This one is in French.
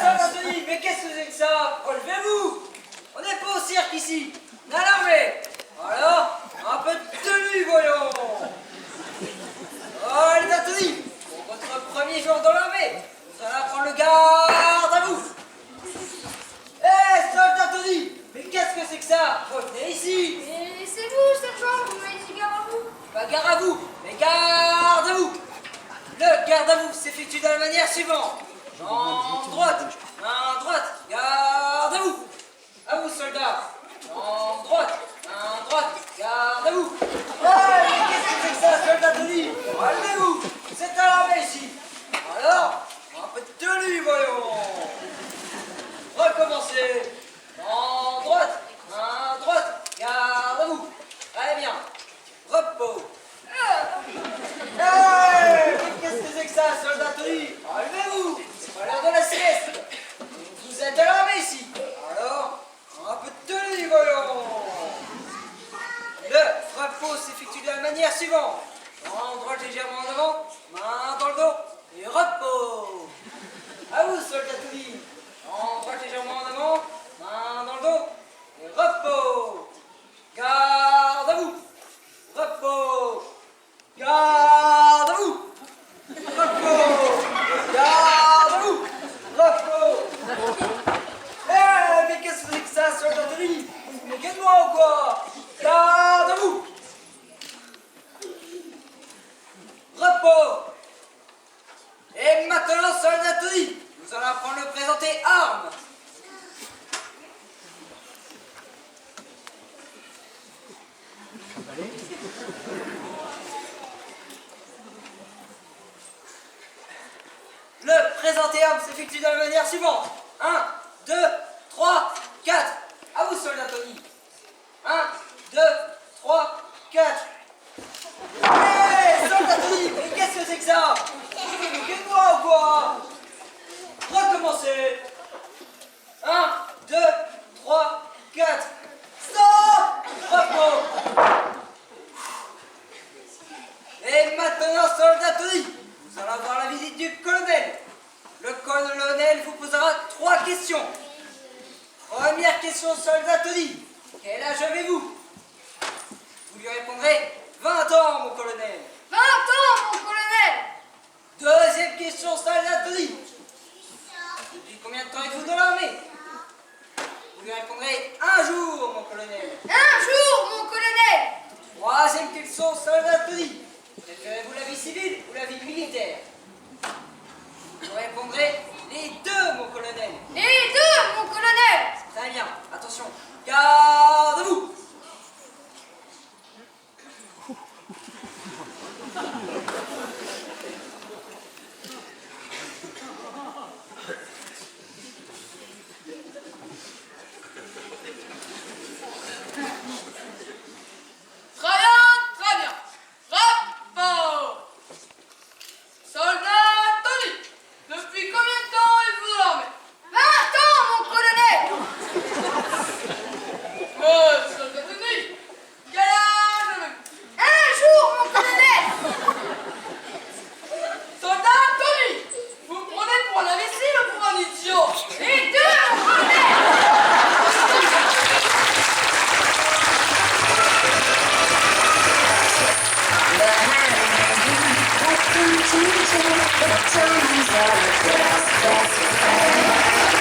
Saint-Anthony, mais qu'est-ce que c'est que ça? Relevez-vous! On n'est pas au cirque ici, on est à l'armée. Alors, un peu de tenue, voyons. Oh, les Anthony, pour votre premier jour dans l'armée, vous allez prendre le garde à vous. Soldat Anthony, mais qu'est-ce que c'est que ça? Revenez ici. Mais c'est vous, sergent, vous m'avez dit gare à vous. Pas gare à vous, mais garde à vous. Le garde à vous s'effectue de la manière suivante. En droite, main droite, garde à vous. À vous, soldats. En droite, main droite, garde à vous. Mais qu'est-ce que c'est que ça, soldat Tony? Relevez-vous, c'est à l'armée ici. Alors, un peu de tenue, voyons. Recommencez. En droite, main droite, garde à vous. Très bien. Repos. Hey, qu'est-ce que c'est que ça, soldat Tony? Relevez-vous, c'est pas l'heure de la sieste. Vous êtes à l'armée ici. Alors, un peu de tenue, voyons. Le repos s'effectue de la manière suivante. En droite légèrement en avant, main dans le dos, et repos. À vous, soldat Tony. En droite légèrement en avant, main dans le dos, et repos. Garde à vous. Repos. Garde à vous. Repos. Garde à vous. Repos. Mais qu'est-ce que c'est que ça, soldat Tony? Vous vous moquez de moi ou quoi? Garde à vous. Repos. Et maintenant, soldat Tony, nous allons apprendre à le présenter armes. Le présenter armes s'effectue de la manière suivante. 1, 2, 3, 4. À vous, soldat Tony. 1, 2, 3, 4. Hé, soldat Tony, mais qu'est-ce que c'est que ça? Vous vous moquez de moi ou quoi? Recommencez. 1, 2, 3, 4. Stop! Repos. Et maintenant, soldat Tony, nous allons avoir la visite du colonel. Le colonel vous posera 3 questions. Première question, soldat Tony. Quel âge avez-vous? Vous lui répondrez 20 ans, mon colonel. 20 ans, mon colonel. Deuxième question, soldat Tony. Depuis combien de temps êtes-vous dans l'armée? Vous lui répondrez 1 jour, mon colonel. 1 jour, mon colonel. Troisième question, soldat Tony. Préférez-vous la vie civile ou la vie militaire?